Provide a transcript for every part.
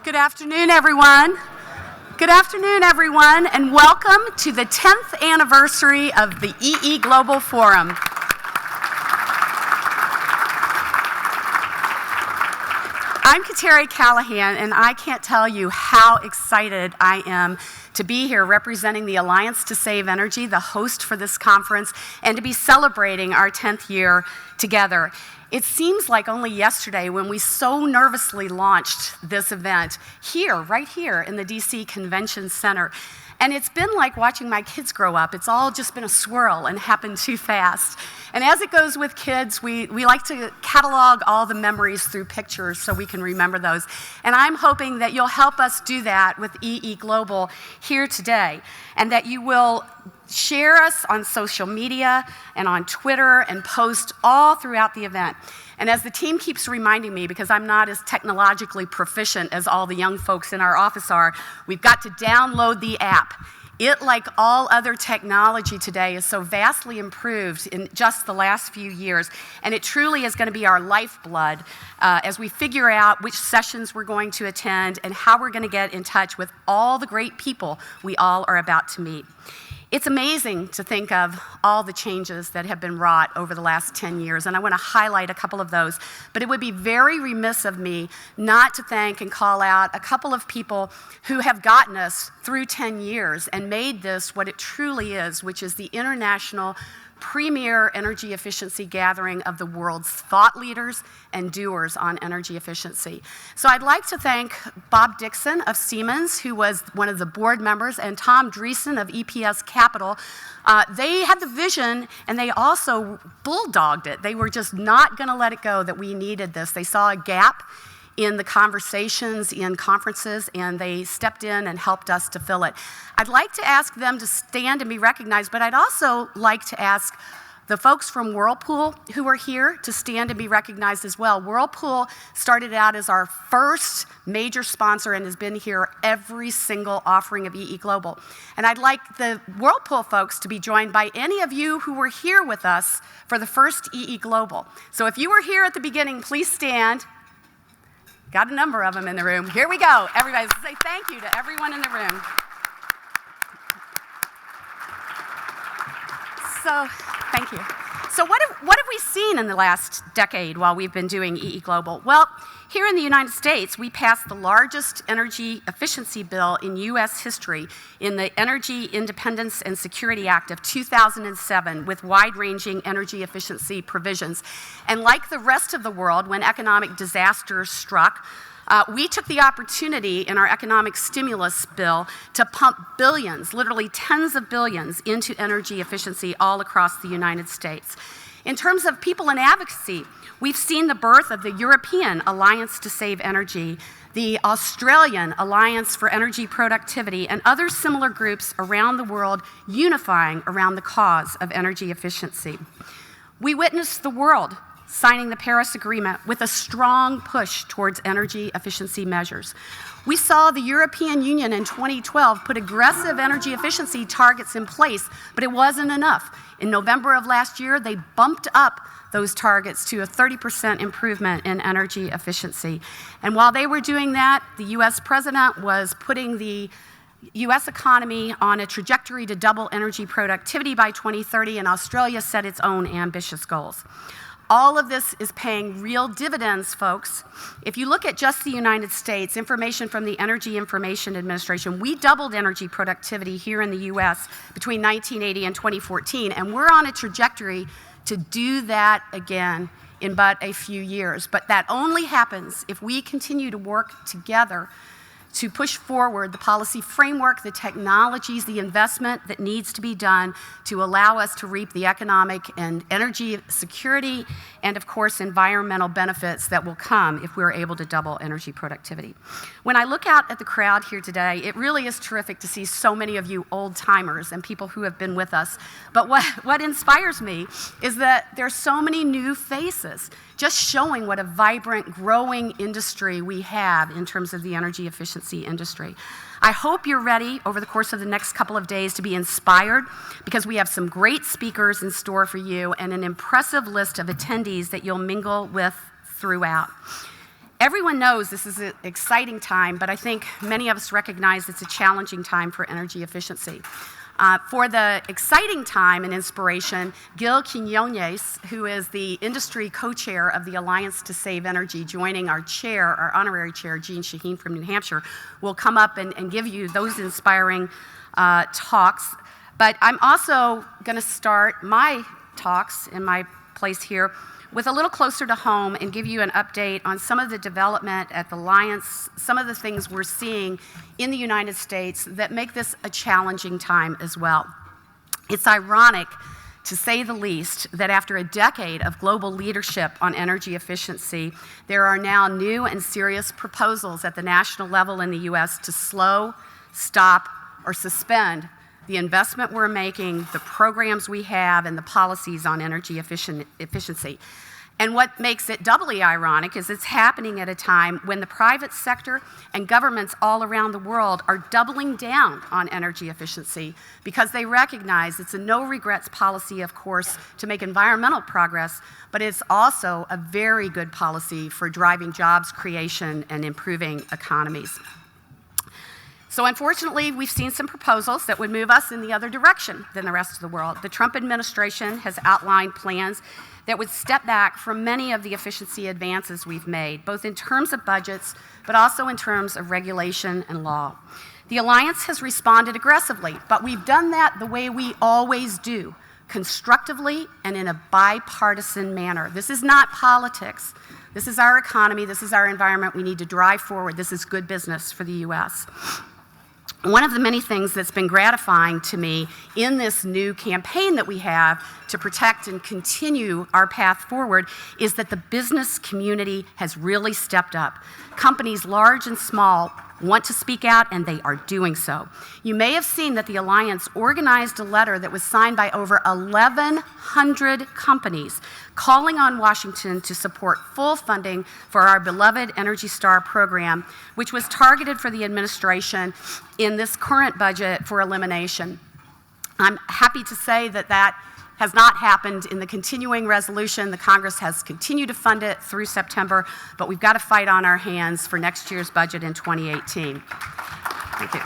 Good afternoon, everyone. Good afternoon, everyone, and welcome to the 10th anniversary of the EE Global Forum. I'm Kateri Callahan, and I can't tell you how excited I am to be here representing the Alliance to Save Energy, the host for this conference, and to be celebrating our 10th year together. It seems like only yesterday when we so nervously launched this event here, right here in the DC Convention Center. And it's been like watching my kids grow up. It's all just been a swirl and happened too fast. And as it goes with kids, we like to catalog all the memories through pictures so we can remember those. And I'm hoping that you'll help us do that with EE Global here today, and that you will share us on social media and on Twitter and post all throughout the event. And as the team keeps reminding me, because I'm not as technologically proficient as all the young folks in our office are, we've got to download the app. It, like all other technology today, is so vastly improved in just the last few years, and it truly is going to be our lifeblood as we figure out which sessions we're going to attend and how we're going to get in touch with all the great people we all are about to meet. It's amazing to think of all the changes that have been wrought over the last 10 years, and I want to highlight a couple of those. But it would be very remiss of me not to thank and call out a couple of people who have gotten us through 10 years and made this what it truly is, which is the international premier energy efficiency gathering of the world's thought leaders and doers on energy efficiency. So I'd like to thank Bob Dixon of Siemens, who was one of the board members, and Tom Dreesen of EPS Capital. They had the vision, and they also bulldogged it. They were just not going to let it go that we needed this. They saw a gap in the conversations, in conferences, and they stepped in and helped us to fill it. I'd like to ask them to stand and be recognized, but I'd also like to ask the folks from Whirlpool who are here to stand and be recognized as well. Whirlpool started out as our first major sponsor and has been here every single offering of EE Global. And I'd like the Whirlpool folks to be joined by any of you who were here with us for the first EE Global. So if you were here at the beginning, please stand. Got a number of them in the room. Here we go. Everybody, let's say thank you to everyone in the room. So, thank you. So what have we seen in the last decade while we've been doing EE Global? Well, here in the United States, we passed the largest energy efficiency bill in U.S. history in the Energy Independence and Security Act of 2007 with wide-ranging energy efficiency provisions. And like the rest of the world, when economic disasters struck, we took the opportunity in our economic stimulus bill to pump billions, literally tens of billions, into energy efficiency all across the United States. In terms of people in advocacy, we've seen the birth of the European Alliance to Save Energy, the Australian Alliance for Energy Productivity, and other similar groups around the world unifying around the cause of energy efficiency. We witnessed the world signing the Paris Agreement with a strong push towards energy efficiency measures. We saw the European Union in 2012 put aggressive energy efficiency targets in place, but it wasn't enough. In November of last year, they bumped up those targets to a 30% improvement in energy efficiency. And while they were doing that, the US president was putting the US economy on a trajectory to double energy productivity by 2030, and Australia set its own ambitious goals. All of this is paying real dividends, folks. If you look at just the United States, information from the Energy Information Administration, we doubled energy productivity here in the US between 1980 and 2014, and we're on a trajectory to do that again in but a few years. But that only happens if we continue to work together to push forward the policy framework, the technologies, the investment that needs to be done to allow us to reap the economic and energy security and, of course, environmental benefits that will come if we're able to double energy productivity. When I look out at the crowd here today, it really is terrific to see so many of you old-timers and people who have been with us. But what inspires me is that there's so many new faces, just showing what a vibrant, growing industry we have in terms of the energy efficiency industry. I hope you're ready over the course of the next couple of days to be inspired, because we have some great speakers in store for you and an impressive list of attendees that you'll mingle with throughout. Everyone knows this is an exciting time, but I think many of us recognize it's a challenging time for energy efficiency. For the exciting time and inspiration, Gil Quiñones, who is the industry co-chair of the Alliance to Save Energy, joining our chair, our honorary chair, Jean Shaheen from New Hampshire, will come up and give you those inspiring talks. But I'm also going to start my talks in my place here with a little closer to home and give you an update on some of the development at the Alliance, some of the things we're seeing in the United States that make this a challenging time as well. It's ironic, to say the least, that after a decade of global leadership on energy efficiency, there are now new and serious proposals at the national level in the US to slow, stop, or suspend the investment we're making, the programs we have, and the policies on energy efficiency. And what makes it doubly ironic is it's happening at a time when the private sector and governments all around the world are doubling down on energy efficiency because they recognize it's a no-regrets policy, of course, to make environmental progress, but it's also a very good policy for driving jobs creation and improving economies. So unfortunately, we've seen some proposals that would move us in the other direction than the rest of the world. The Trump administration has outlined plans that would step back from many of the efficiency advances we've made, both in terms of budgets, but also in terms of regulation and law. The Alliance has responded aggressively, but we've done that the way we always do, constructively and in a bipartisan manner. This is not politics. This is our economy. This is our environment. We need to drive forward. This is good business for the U.S. One of the many things that's been gratifying to me in this new campaign that we have to protect and continue our path forward is that the business community has really stepped up. Companies large and small want to speak out, and they are doing so. You may have seen that the Alliance organized a letter that was signed by over 1,100 companies calling on Washington to support full funding for our beloved Energy Star program, which was targeted for the administration in this current budget for elimination. I'm happy to say that that has not happened in the continuing resolution. The Congress has continued to fund it through September, but we've got to fight on our hands for next year's budget in 2018. Thank you.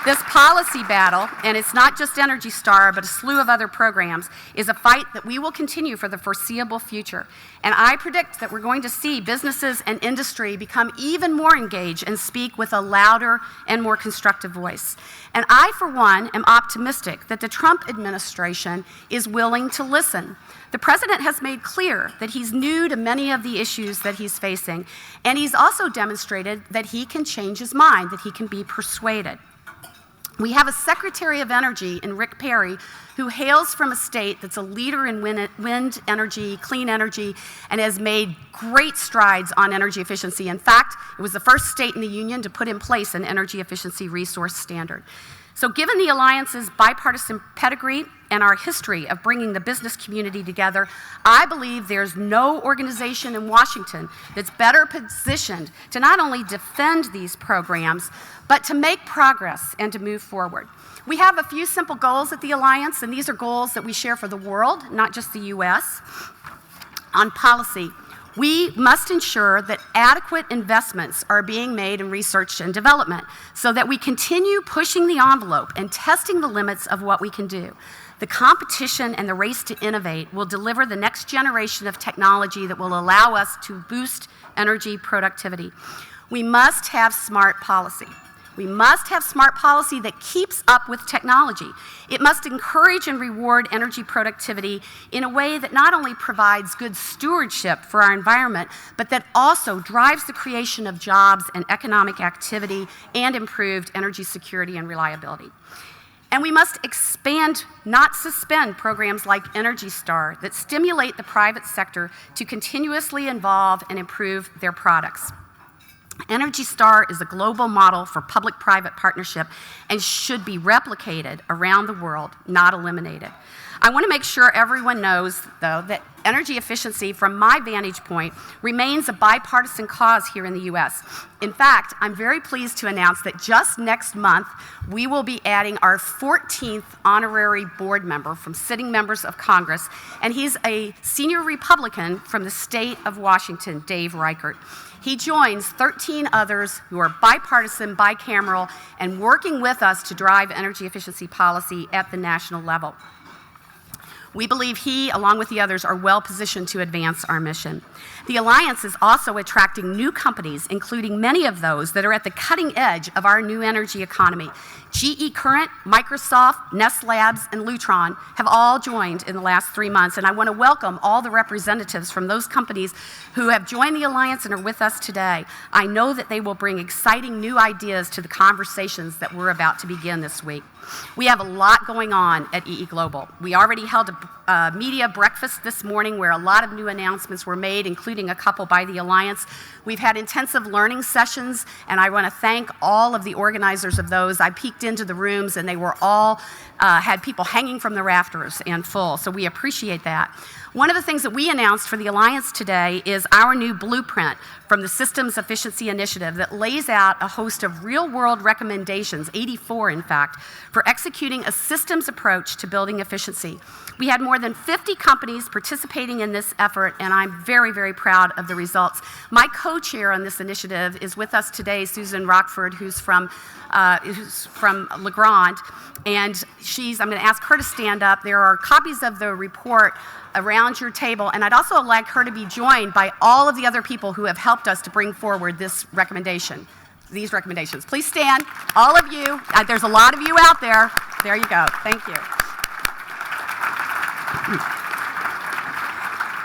This policy battle, and it's not just Energy Star, but a slew of other programs, is a fight that we will continue for the foreseeable future. And I predict that we're going to see businesses and industry become even more engaged and speak with a louder and more constructive voice. And I, for one, am optimistic that the Trump administration is willing to listen. The president has made clear that he's new to many of the issues that he's facing, and he's also demonstrated that he can change his mind, that he can be persuaded. We have a Secretary of Energy in Rick Perry who hails from a state that's a leader in wind energy, clean energy, and has made great strides on energy efficiency. In fact, it was the first state in the union to put in place an energy efficiency resource standard. So given the Alliance's bipartisan pedigree and our history of bringing the business community together, I believe there's no organization in Washington that's better positioned to not only defend these programs, but to make progress and to move forward. We have a few simple goals at the Alliance, and these are goals that we share for the world, not just the U.S. On policy, we must ensure that adequate investments are being made in research and development so that we continue pushing the envelope and testing the limits of what we can do. The competition and the race to innovate will deliver the next generation of technology that will allow us to boost energy productivity. We must have smart policy. We must have smart policy that keeps up with technology. It must encourage and reward energy productivity in a way that not only provides good stewardship for our environment, but that also drives the creation of jobs and economic activity and improved energy security and reliability. And we must expand, not suspend, programs like Energy Star that stimulate the private sector to continuously evolve and improve their products. Energy Star is a global model for public-private partnership and should be replicated around the world, not eliminated. I want to make sure everyone knows, though, that energy efficiency, from my vantage point, remains a bipartisan cause here in the U.S. In fact, I'm very pleased to announce that just next month, we will be adding our 14th honorary board member from sitting members of Congress, and he's a senior Republican from the state of Washington, Dave Reichert. He joins 13 others who are bipartisan, bicameral, and working with us to drive energy efficiency policy at the national level. We believe he, along with the others, are well positioned to advance our mission. The Alliance is also attracting new companies, including many of those that are at the cutting edge of our new energy economy. GE Current, Microsoft, Nest Labs, and Lutron have all joined in the last 3 months, and I want to welcome all the representatives from those companies who have joined the Alliance and are with us today. I know that they will bring exciting new ideas to the conversations that we're about to begin this week. We have a lot going on at EE Global. We already held a media breakfast this morning where a lot of new announcements were made, including a couple by the Alliance. We've had intensive learning sessions, and I want to thank all of the organizers of those. I peeked into the rooms, and they were all, had people hanging from the rafters and full, so we appreciate that. One of the things that we announced for the Alliance today is our new blueprint from the Systems Efficiency Initiative that lays out a host of real-world recommendations, 84 in fact, for executing a systems approach to building efficiency. We had more than 50 companies participating in this effort, and I'm very, very proud of the results. My co-chair on this initiative is with us today, Susan Rockford, who's from LeGrand, and I'm going to ask her to stand up. There are copies of the report around your table, and I'd also like her to be joined by all of the other people who have helped us to bring forward these recommendations. Please stand, all of you. There's a lot of you out there. There you go. Thank you.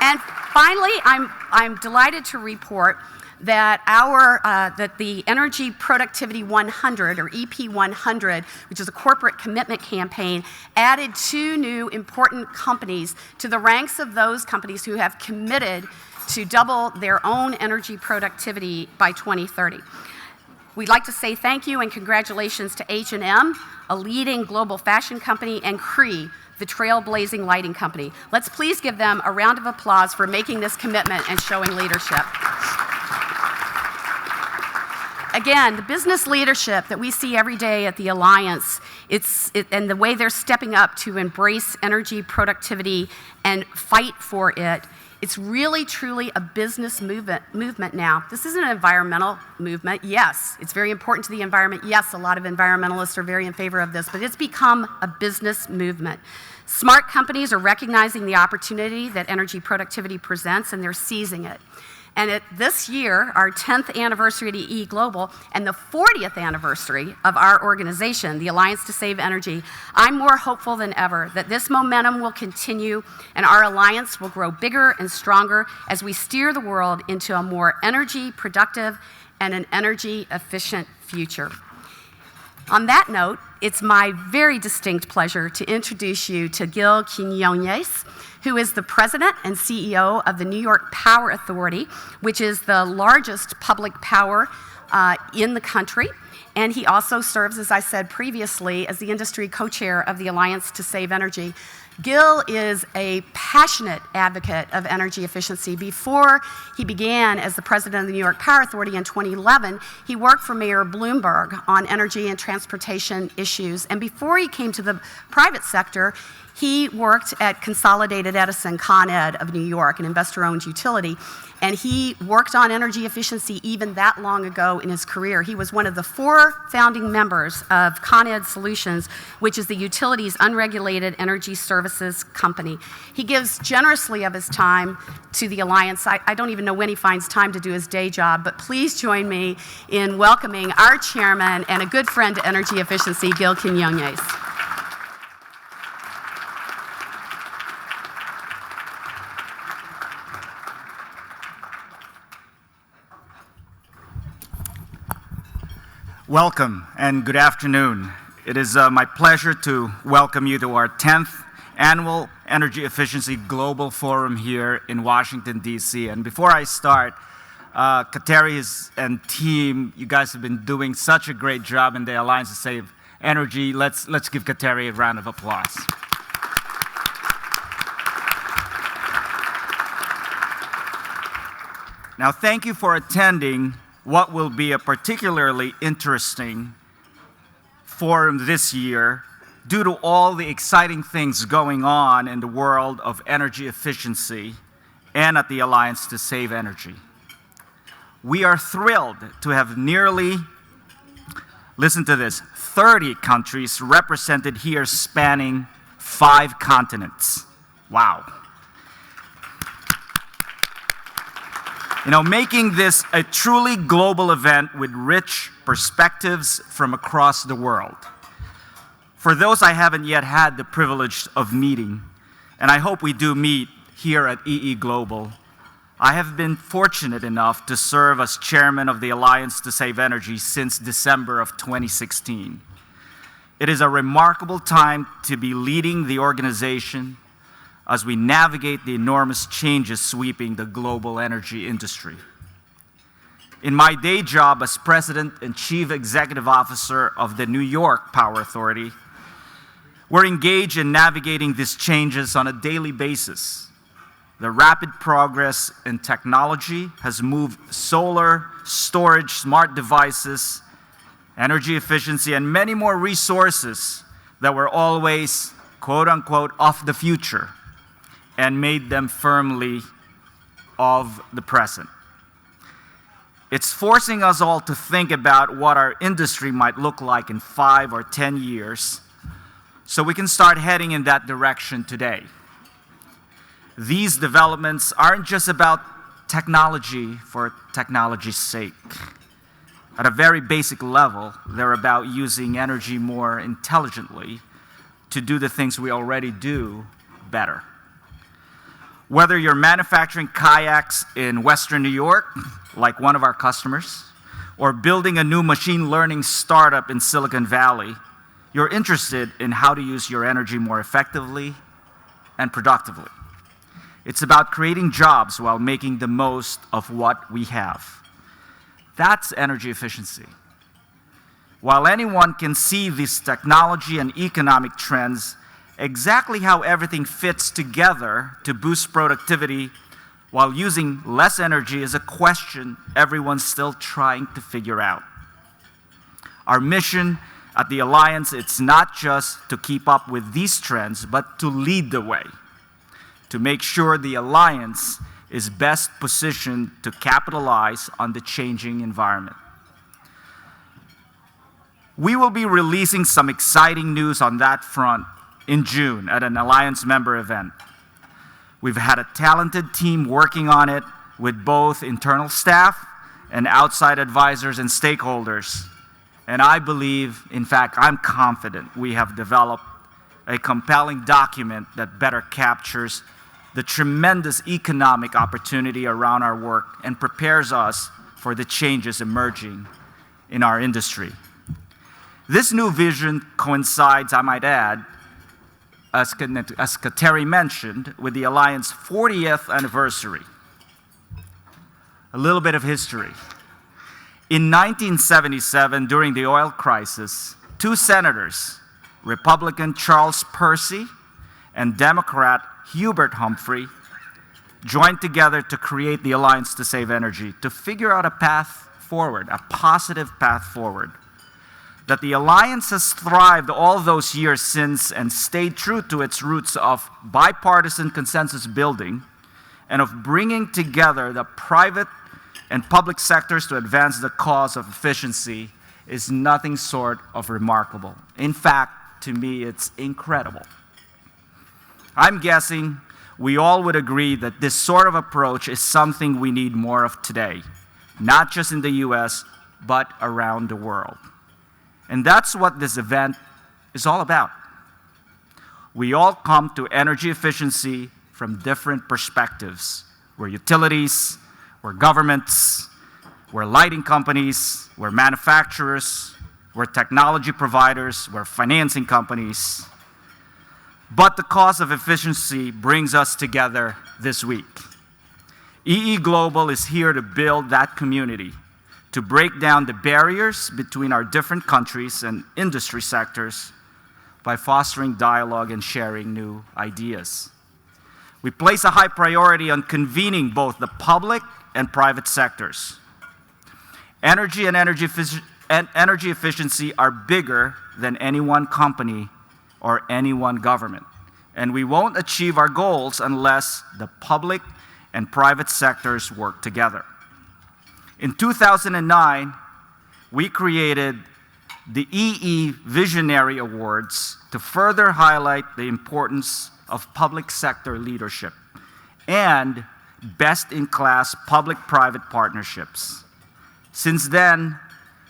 And finally, I'm delighted to report that that the Energy Productivity 100, or EP 100, which is a corporate commitment campaign, added 2 new important companies to the ranks of those companies who have committed to double their own energy productivity by 2030. We'd like to say thank you and congratulations to H&M, a leading global fashion company, and Cree, the trailblazing lighting company. Let's please give them a round of applause for making this commitment and showing leadership. Again, the business leadership that we see every day at the Alliance, and the way they're stepping up to embrace energy productivity and fight for it, it's really, truly a business movement now. This isn't an environmental movement. Yes, it's very important to the environment. Yes, a lot of environmentalists are very in favor of this, but it's become a business movement. Smart companies are recognizing the opportunity that energy productivity presents, and they're seizing it. And at this year, our 10th anniversary at EE Global, and the 40th anniversary of our organization, the Alliance to Save Energy, I'm more hopeful than ever that this momentum will continue and our alliance will grow bigger and stronger as we steer the world into a more energy productive and an energy efficient future. On that note, it's my very distinct pleasure to introduce you to Gil Quiñones, who is the president and CEO of the New York Power Authority, which is the largest public power in the country. And he also serves, as I said previously, as the industry co-chair of the Alliance to Save Energy. Gil is a passionate advocate of energy efficiency. Before he began as the president of the New York Power Authority in 2011, he worked for Mayor Bloomberg on energy and transportation issues. And before he came to the private sector, he worked at Consolidated Edison, Con Ed of New York, an investor-owned utility, and he worked on energy efficiency even that long ago in his career. He was one of the 4 founding members of Con Ed Solutions, which is the utility's unregulated energy services company. He gives generously of his time to the Alliance. I don't even know when he finds time to do his day job, but please join me in welcoming our chairman and a good friend to energy efficiency, Gil Quiñones. Welcome and good afternoon. It is my pleasure to welcome you to our 10th Annual Energy Efficiency Global Forum here in Washington, D.C. And before I start, Kateri and team, you guys have been doing such a great job in the Alliance to Save Energy. Let's give Kateri a round of applause. Now, thank you for attending what will be a particularly interesting forum this year due to all the exciting things going on in the world of energy efficiency and at the Alliance to Save Energy. We are thrilled to have nearly, listen to this, 30 countries represented here spanning 5 continents. Wow. Making this a truly global event with rich perspectives from across the world. For those I haven't yet had the privilege of meeting, and I hope we do meet here at EE Global, I have been fortunate enough to serve as chairman of the Alliance to Save Energy since December of 2016. It is a remarkable time to be leading the organization as we navigate the enormous changes sweeping the global energy industry. In my day job as President and Chief Executive Officer of the New York Power Authority, we're engaged in navigating these changes on a daily basis. The rapid progress in technology has moved solar, storage, smart devices, energy efficiency, and many more resources that were always, quote unquote, of the future, and made them firmly of the present. It's forcing us all to think about what our industry might look like in 5 or 10 years so we can start heading in that direction today. These developments aren't just about technology for technology's sake. At a very basic level, they're about using energy more intelligently to do the things we already do better. Whether you're manufacturing kayaks in Western New York, like one of our customers, or building a new machine learning startup in Silicon Valley, you're interested in how to use your energy more effectively and productively. It's about creating jobs while making the most of what we have. That's energy efficiency. While anyone can see these technology and economic trends, exactly how everything fits together to boost productivity while using less energy is a question everyone's still trying to figure out. Our mission at the Alliance, it's not just to keep up with these trends, but to lead the way, to make sure the Alliance is best positioned to capitalize on the changing environment. We will be releasing some exciting news on that front in June at an Alliance member event. We've had a talented team working on it with both internal staff and outside advisors and stakeholders. And I believe, in fact, I'm confident we have developed a compelling document that better captures the tremendous economic opportunity around our work and prepares us for the changes emerging in our industry. This new vision coincides, I might add, as Kateri mentioned, with the Alliance's 40th anniversary. A little bit of history. In 1977, during the oil crisis, 2 senators, Republican Charles Percy and Democrat Hubert Humphrey, joined together to create the Alliance to Save Energy, to figure out a path forward, a positive path forward. That the Alliance has thrived all those years since and stayed true to its roots of bipartisan consensus building and of bringing together the private and public sectors to advance the cause of efficiency is nothing short of remarkable. In fact, to me, it's incredible. I'm guessing we all would agree that this sort of approach is something we need more of today, not just in the US, but around the world. And that's what this event is all about. We all come to energy efficiency from different perspectives. We're utilities, we're governments, we're lighting companies, we're manufacturers, we're technology providers, we're financing companies. But the cause of efficiency brings us together this week. EE Global is here to build that community, to break down the barriers between our different countries and industry sectors by fostering dialogue and sharing new ideas. We place a high priority on convening both the public and private sectors. Energy and energy efficiency are bigger than any one company or any one government. And we won't achieve our goals unless the public and private sectors work together. In 2009, we created the EE Visionary Awards to further highlight the importance of public sector leadership and best-in-class public-private partnerships. Since then,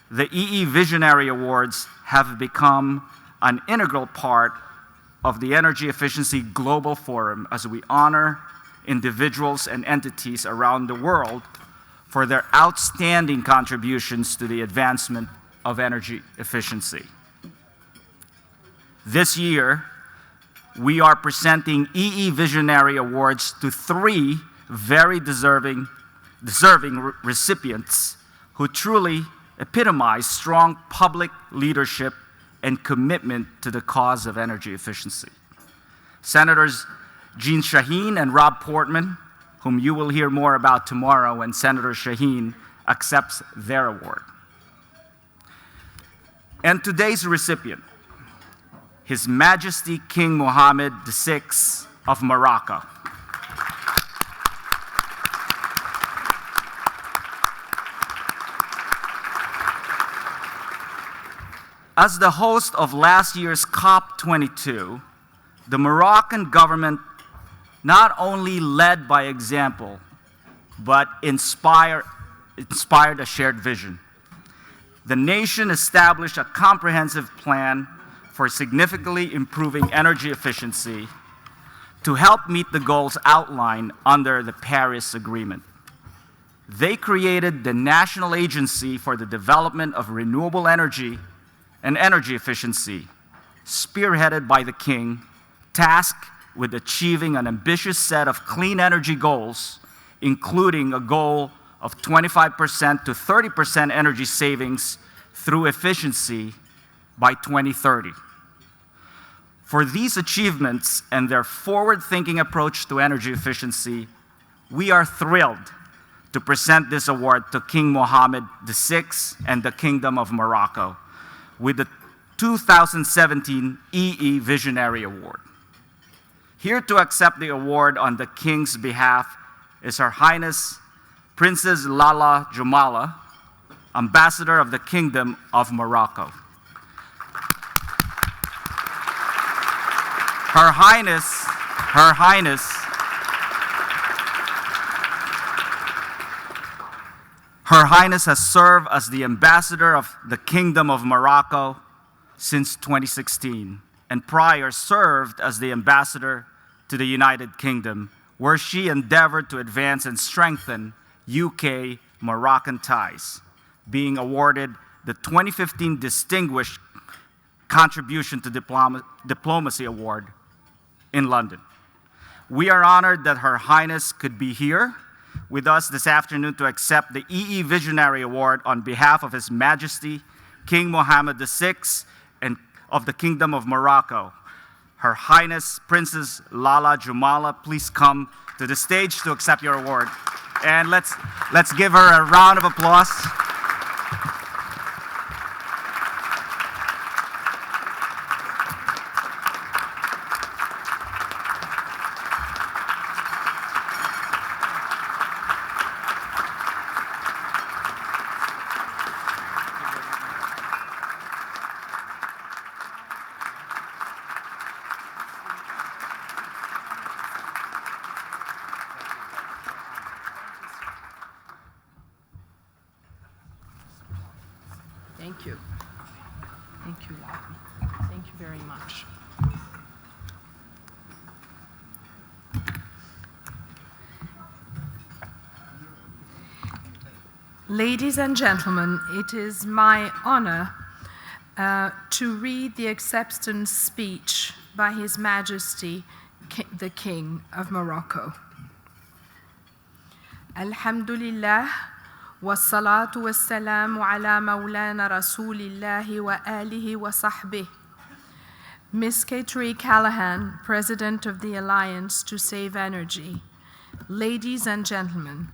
the EE Visionary Awards have become an integral part of the Energy Efficiency Global Forum as we honor individuals and entities around the world for their outstanding contributions to the advancement of energy efficiency. This year, we are presenting EE Visionary Awards to 3 very deserving recipients who truly epitomize strong public leadership and commitment to the cause of energy efficiency. Senators Jeanne Shaheen and Rob Portman, whom you will hear more about tomorrow when Senator Shaheen accepts their award. And today's recipient, His Majesty King Mohammed VI of Morocco. As the host of last year's COP22, the Moroccan government not only led by example, but inspired a shared vision. The nation established a comprehensive plan for significantly improving energy efficiency to help meet the goals outlined under the Paris Agreement. They created the National Agency for the Development of Renewable Energy and Energy Efficiency, spearheaded by the King, tasked with achieving an ambitious set of clean energy goals, including a goal of 25% to 30% energy savings through efficiency by 2030. For these achievements and their forward-thinking approach to energy efficiency, we are thrilled to present this award to King Mohammed VI and the Kingdom of Morocco with the 2017 EE Visionary Award. Here to accept the award on the King's behalf is Her Highness Princess Lala Jamala, Ambassador of the Kingdom of Morocco. Her Highness has served as the Ambassador of the Kingdom of Morocco since 2016, and prior served as the Ambassador to the United Kingdom, where she endeavored to advance and strengthen UK-Moroccan ties, being awarded the 2015 Distinguished Contribution to Diplomacy Award in London. We are honored that Her Highness could be here with us this afternoon to accept the EE Visionary Award on behalf of His Majesty King Mohammed VI and of the Kingdom of Morocco. Her Highness Princess Lala Jamala, please come to the stage to accept your award. And let's give her a round of applause. Thank you. Thank you, Lavi. Thank you very much. Ladies and gentlemen, it is my honor to read the acceptance speech by His Majesty, the King of Morocco. Alhamdulillah. والصلاة والسلام على مولانا رسول الله وآله وصحبه. Ms. Kateri Callahan, President of the Alliance to Save Energy. Ladies and gentlemen,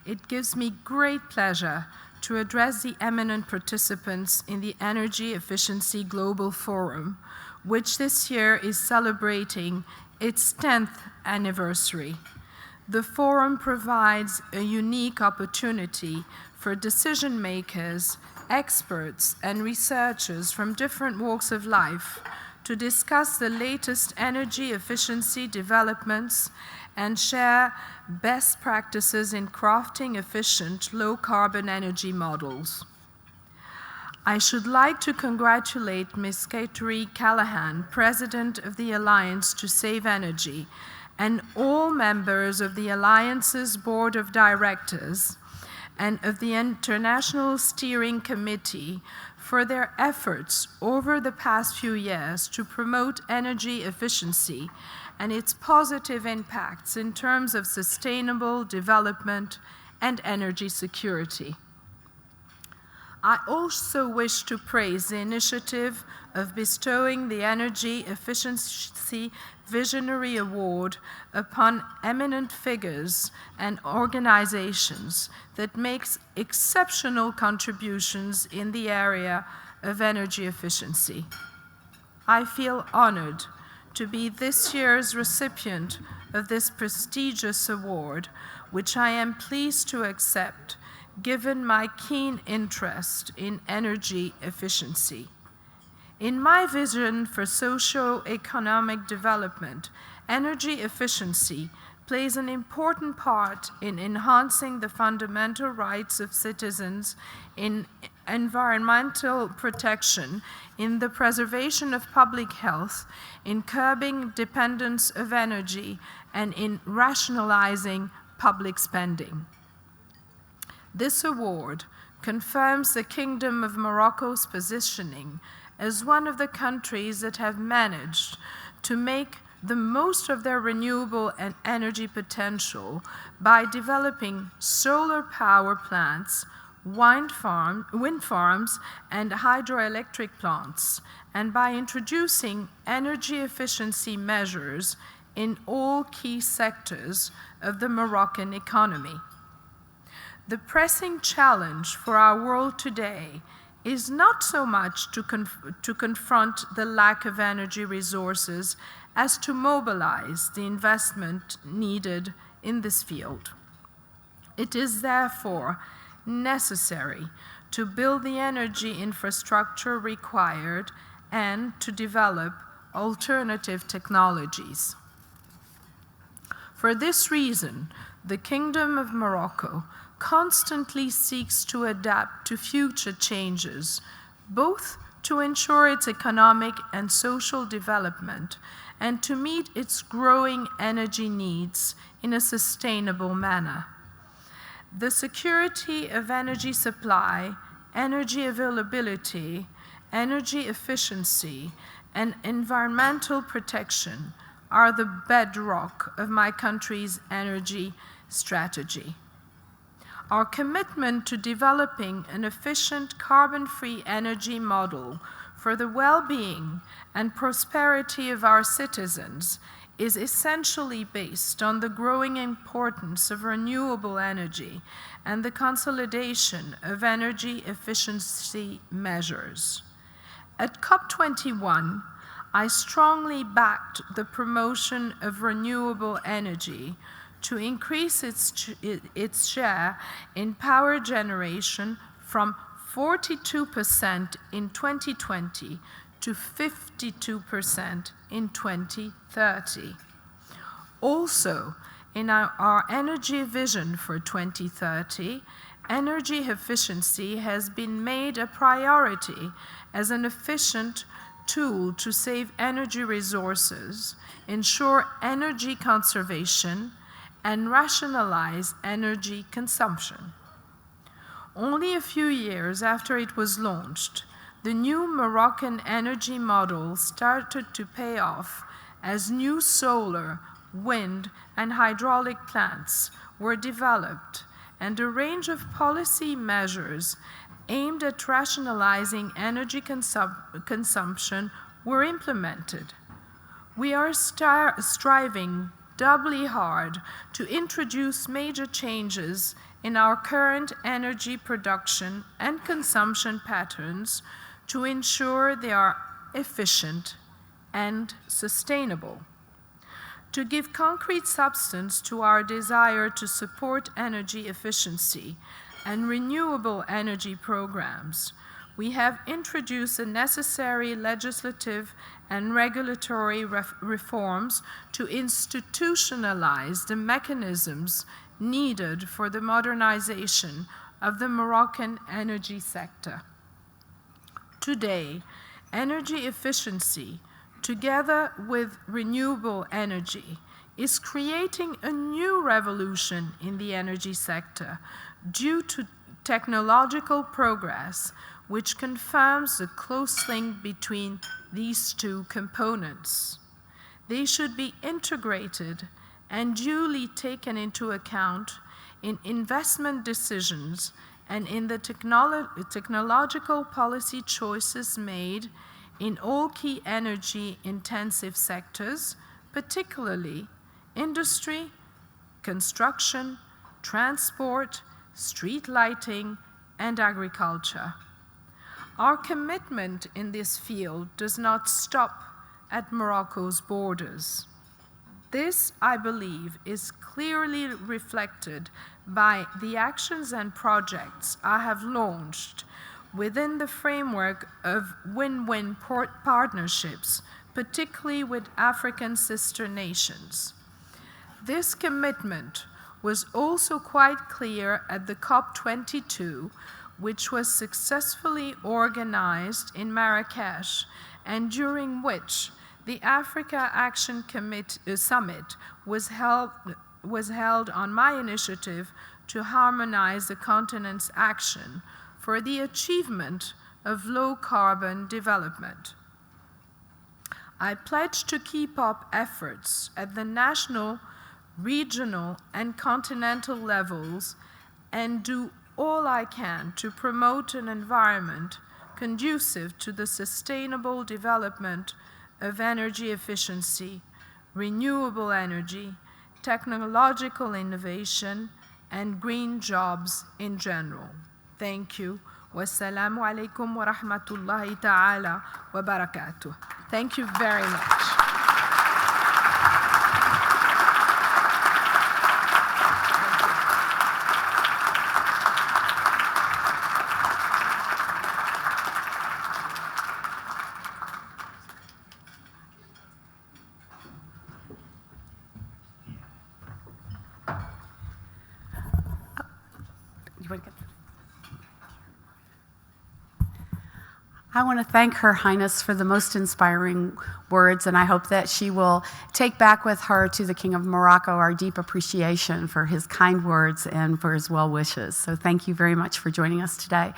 it gives me great pleasure to address the eminent participants in the Energy Efficiency Global Forum, which this year is celebrating its 10th anniversary. The forum provides a unique opportunity for decision makers, experts, and researchers from different walks of life to discuss the latest energy efficiency developments and share best practices in crafting efficient, low-carbon energy models. I should like to congratulate Ms. Kateri Callahan, President of the Alliance to Save Energy, and all members of the Alliance's Board of Directors and of the International Steering Committee for their efforts over the past few years to promote energy efficiency and its positive impacts in terms of sustainable development and energy security. I also wish to praise the initiative of bestowing the Energy Efficiency Visionary Award upon eminent figures and organizations that make exceptional contributions in the area of energy efficiency. I feel honored to be this year's recipient of this prestigious award, which I am pleased to accept given my keen interest in energy efficiency. In my vision for socio-economic development, energy efficiency plays an important part in enhancing the fundamental rights of citizens, in environmental protection, in the preservation of public health, in curbing dependence of energy, and in rationalizing public spending. This award confirms the Kingdom of Morocco's positioning as one of the countries that have managed to make the most of their renewable and energy potential by developing solar power plants, wind farms, and hydroelectric plants, and by introducing energy efficiency measures in all key sectors of the Moroccan economy. The pressing challenge for our world today is not so much to confront the lack of energy resources as to mobilize the investment needed in this field. It is therefore necessary to build the energy infrastructure required and to develop alternative technologies. For this reason, the Kingdom of Morocco constantly seeks to adapt to future changes, both to ensure its economic and social development and to meet its growing energy needs in a sustainable manner. The security of energy supply, energy availability, energy efficiency, and environmental protection are the bedrock of my country's energy strategy. Our commitment to developing an efficient carbon-free energy model for the well-being and prosperity of our citizens is essentially based on the growing importance of renewable energy and the consolidation of energy efficiency measures. At COP21, I strongly backed the promotion of renewable energy to increase its share in power generation from 42% in 2020 to 52% in 2030. Also, in our energy vision for 2030, energy efficiency has been made a priority as an efficient tool to save energy resources, ensure energy conservation, and rationalize energy consumption. Only a few years after it was launched, the new Moroccan energy model started to pay off as new solar, wind, and hydraulic plants were developed, and a range of policy measures aimed at rationalizing energy consumption were implemented. We are striving doubly hard to introduce major changes in our current energy production and consumption patterns to ensure they are efficient and sustainable. To give concrete substance to our desire to support energy efficiency and renewable energy programs, we have introduced the necessary legislative and regulatory reforms to institutionalize the mechanisms needed for the modernization of the Moroccan energy sector. Today, energy efficiency, together with renewable energy, is creating a new revolution in the energy sector due to technological progress, which confirms the close link between these two components. They should be integrated and duly taken into account in investment decisions and in the technological policy choices made in all key energy-intensive sectors, particularly industry, construction, transport, street lighting, and agriculture. Our commitment in this field does not stop at Morocco's borders. This, I believe, is clearly reflected by the actions and projects I have launched within the framework of win-win partnerships, particularly with African sister nations. This commitment was also quite clear at the COP22, which was successfully organized in Marrakesh, and during which the Africa Action Summit was held on my initiative to harmonize the continent's action for the achievement of low-carbon development. I pledge to keep up efforts at the national, regional, and continental levels and do all I can to promote an environment conducive to the sustainable development of energy efficiency, renewable energy, technological innovation, and green jobs in general. Thank you. Wassalamu alaikum wa rahmatullahi ta'ala wa barakatuh. Thank you very much. I want to thank Her Highness for the most inspiring words, and I hope that she will take back with her to the King of Morocco our deep appreciation for his kind words and for his well wishes. So thank you very much for joining us today.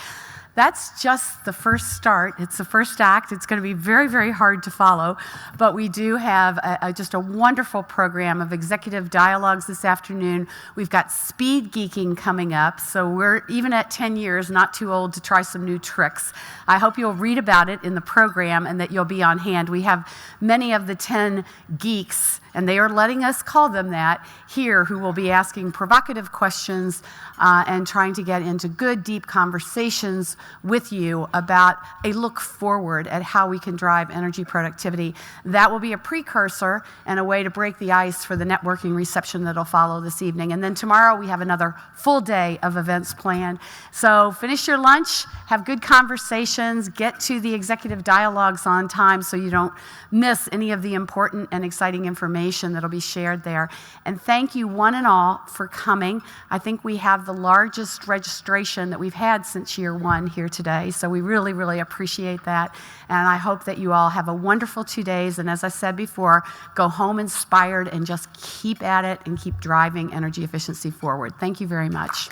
That's just the first start. It's the first act. It's going to be very, very hard to follow, but we do have just a wonderful program of executive dialogues this afternoon. We've got speed geeking coming up, so we're, even at 10 years, not too old to try some new tricks. I hope you'll read about it in the program and that you'll be on hand. We have many of the 10 geeks, and they are letting us call them that here, who will be asking provocative questions and trying to get into good, deep conversations with you about a look forward at how we can drive energy productivity. That will be a precursor and a way to break the ice for the networking reception that'll follow this evening. And then tomorrow we have another full day of events planned. So finish your lunch, have good conversations, get to the executive dialogues on time so you don't miss any of the important and exciting information that'll be shared there. And thank you one and all for coming. I think we have the largest registration that we've had since year one here today, so we really, really appreciate that. And I hope that you all have a wonderful 2 days, and as I said before, go home inspired and just keep at it and keep driving energy efficiency forward. Thank you very much.